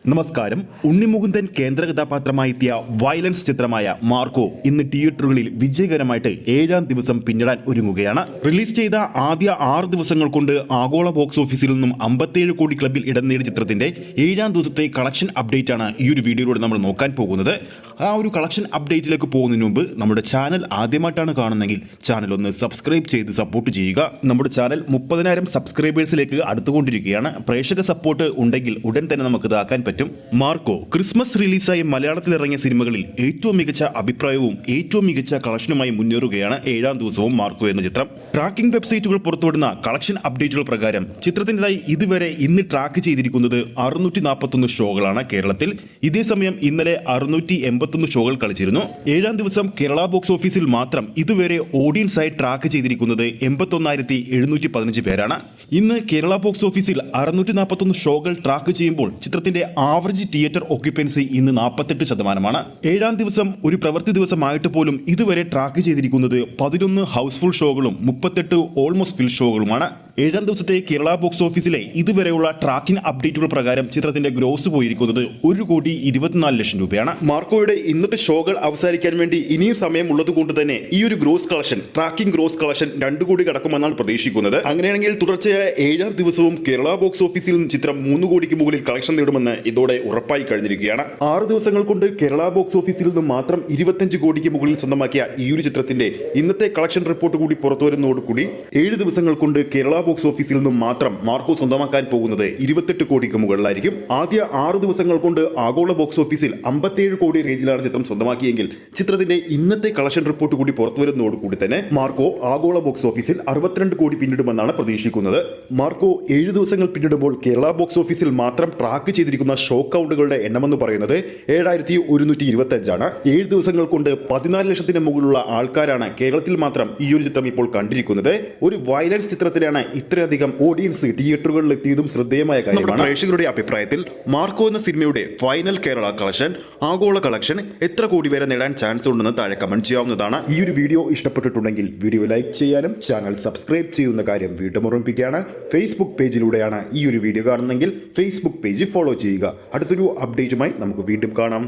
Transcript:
നമസ്കാരം. ഉണ്ണിമുകുന്ദൻ കേന്ദ്ര കഥാപാത്രമായെത്തിയ വയലൻസ് ചിത്രമായ മാർക്കോ ഇന്ന് തിയേറ്ററുകളിൽ വിജയകരമായിട്ട് 7ാം ദിവസം പിന്നിടാൻ ഒരുങ്ങുകയാണ്. റിലീസ് ചെയ്ത ആദ്യ 6 ദിവസങ്ങൾ കൊണ്ട് ആഗോള ബോക്സ് ഓഫീസിൽ നിന്നും 57 കോടി ക്ലബിൽ ഇടം നേടിയ ചിത്രത്തിന്റെ 7ാം ദിവസത്തെ കളക്ഷൻ അപ്ഡേറ്റ് ആണ് ഈ ഒരു വീഡിയോയിലൂടെ നമ്മൾ നോക്കാൻ പോകുന്നത്. ആ ഒരു കളക്ഷൻ അപ്ഡേറ്റിലേക്ക് പോകുന്നതിന് മുമ്പ് നമ്മുടെ ചാനൽ ആദ്യമായിട്ടാണ് കാണുന്നതെങ്കിൽ ചാനൽ ഒന്ന് സബ്സ്ക്രൈബ് ചെയ്ത് സപ്പോർട്ട് ചെയ്യുക. നമ്മുടെ ചാനൽ 30,000 സബ്സ്ക്രൈബേഴ്സിലേക്ക് അടുത്തുകൊണ്ടിരിക്കുകയാണ്. പ്രേക്ഷക സപ്പോർട്ട് ഉണ്ടെങ്കിൽ ഉടൻ തന്നെ നമുക്ക് ഇതാക്കാൻ പറ്റും. മാർക്കോ ക്രിസ്മസ് റിലീസായി മലയാളത്തിൽ ഇറങ്ങിയ സിനിമകളിൽ ഏറ്റവും മികച്ച അഭിപ്രായവും ഏറ്റവും മികച്ച കളക്ഷനുമായി മുന്നേറുകയാണ് 7ാം ദിവസവും മാർക്കോ എന്ന ചിത്രം. ട്രാക്കിംഗ് വെബ്സൈറ്റുകൾ പുറത്തുവിടുന്ന കളക്ഷൻ അപ്ഡേറ്റുകൾ പ്രകാരം ചിത്രത്തിൻ്റെതായി ഇതുവരെ ഇന്ന് ട്രാക്ക് ചെയ്തിരിക്കുന്നത് 641 ഷോകളാണ് കേരളത്തിൽ. ഇതേസമയം ഇന്നലെ 681 ഷോകൾ കളിച്ചിരുന്നു. 7ാം ദിവസം കേരള ബോക്സ് ഓഫീസിൽ മാത്രം ഇതുവരെ ഓഡിയൻസായി ട്രാക്ക് ചെയ്തിരിക്കുന്നത് 81,715 പേരാണ്. ഇന്ന് കേരള ബോക്സ് ഓഫീസിൽ 641 ഷോകൾ ട്രാക്ക് ചെയ്യുമ്പോൾ ചിത്രത്തിന്റെ ആവറേജ് തിയേറ്റർ ഓക്യുപ്പൻസി ഇന്ന് 48%. 7ാം ദിവസം ഒരു പ്രവൃത്തി ദിവസമായിട്ട് പോലും ഇതുവരെ ട്രാക്ക് ചെയ്തിരിക്കുന്നത് 11 ഹൗസ്ഫുൾ ഷോകളും 38 ഓൾമോസ്റ്റ് ഫിൽ ഷോകളുമാണ്. 7ാം ദിവസത്തെ കേരള ബോക്സ് ഓഫീസിലെ ഇതുവരെയുള്ള ട്രാക്കിംഗ് അപ്ഡേറ്റുകൾ പ്രകാരം ചിത്രത്തിന്റെ ഗ്രോസ് പോയിരിക്കുന്നത് 1,24,00,000 രൂപയാണ്. മാർക്കോയുടെ ഇന്നത്തെ ഷോകൾ അവസാനിക്കാൻ വേണ്ടി ഇനിയും സമയം ഉള്ളത് കൊണ്ട് തന്നെ ഈ ഒരു gross collection tracking gross collection 2 കോടി കടക്കുമെന്നാണ് പ്രതീക്ഷിക്കുന്നത്. അങ്ങനെയാണെങ്കിൽ തുടർച്ചയായ 7ാം ദിവസവും കേരള ബോക്സ് ഓഫീസിൽ ചിത്രം 3 കോടിക്ക് മുകളിൽ കളക്ഷൻ നേടുമെന്ന് ഇതോടെ ഉറപ്പായി കഴിഞ്ഞിരിക്കുകയാണ്. 6 ദിവസങ്ങൾ കൊണ്ട് കേരള ബോക്സ് ഓഫീസിൽ നിന്നും മാത്രം 25 കോടിക്ക് മുകളിൽ സ്വന്തമാക്കിയ ഈ ഒരു ചിത്രത്തിന്റെ ഇന്നത്തെ കളക്ഷൻ റിപ്പോർട്ട് കൂടി പുറത്തുവരുന്നതോടുകൂടി 7 ദിവസങ്ങൾ കൊണ്ട് കേരള ബോക്സ് ഓഫീസിൽ നിന്നും മാത്രം മാർക്കോ സ്വന്തമാക്കാൻ പോകുന്നത് 28 കോടിക്ക് മുകളിലായിരിക്കും. ആദ്യ 6 ദിവസങ്ങൾ കൊണ്ട് ആഗോള ബോക്സ് ഓഫീസിൽ 57 കോടി റേഞ്ചിലാണ് ചിത്രം സ്വന്തമാക്കിയെങ്കിൽ ചിത്രത്തിന്റെ ഇന്നത്തെ കളക്ഷൻ റിപ്പോർട്ട് കൂടി പുറത്തുവരുന്നതോടുകൂടി തന്നെ മാർക്കോ ആഗോള ബോക്സ് ഓഫീസിൽ 62 കോടി പിന്നിടുമെന്നാണ് പ്രതീക്ഷിക്കുന്നത്. മാർക്കോ 7 ദിവസങ്ങൾ പിന്നിടുമ്പോൾ കേരള ബോക്സ് ഓഫീസിൽ മാത്രം ട്രാക്ക് ചെയ്തിരിക്കുന്ന ഷോ കൗണ്ടുകളുടെ എണ്ണമെന്ന് പറയുന്നത് 7,125 ആണ്. 7 ദിവസങ്ങൾ കൊണ്ട് 14 ലക്ഷത്തിന് മുകളിലുള്ള ആൾക്കാരാണ് കേരളത്തിൽ മാത്രം ഈ ഒരു ചിത്രം ഇപ്പോൾ കണ്ടിരിക്കുന്നത്. ഒരു വയലൻസ് ചിത്രത്തിലാണ് ഇത്രയധികം ഓഡിയൻസ് തിയേറ്ററുകളിൽ എത്തിയതും ശ്രദ്ധേയമായ കാര്യമാണ്. പ്രേക്ഷകരുടെ അഭിപ്രായത്തിൽ മാർക്കോ എന്ന സിനിമയുടെ ഫൈനൽ കേരള കളക്ഷൻ, ആഗോള കളക്ഷൻ എത്ര കോടി വരെ നേടാൻ ചാൻസ് ഉണ്ടെന്ന് താഴെ കമന്റ് ചെയ്യാവുന്നതാണ്. ഈ ഒരു വീഡിയോ ഇഷ്ടപ്പെട്ടിട്ടുണ്ടെങ്കിൽ വീഡിയോ ലൈക്ക് ചെയ്യാനും ചാനൽ സബ്സ്ക്രൈബ് ചെയ്യുന്ന കാര്യം വീണ്ടും ഓർമ്മിപ്പിക്കുകയാണ്. ഫേസ്ബുക്ക് പേജിലൂടെയാണ് ഈ ഒരു വീഡിയോ കാണുന്നതെങ്കിൽ ഫേസ്ബുക്ക് പേജ് ഫോളോ ചെയ്യുക. അടുത്തൊരു അപ്ഡേറ്റുമായി നമുക്ക് വീണ്ടും കാണാം.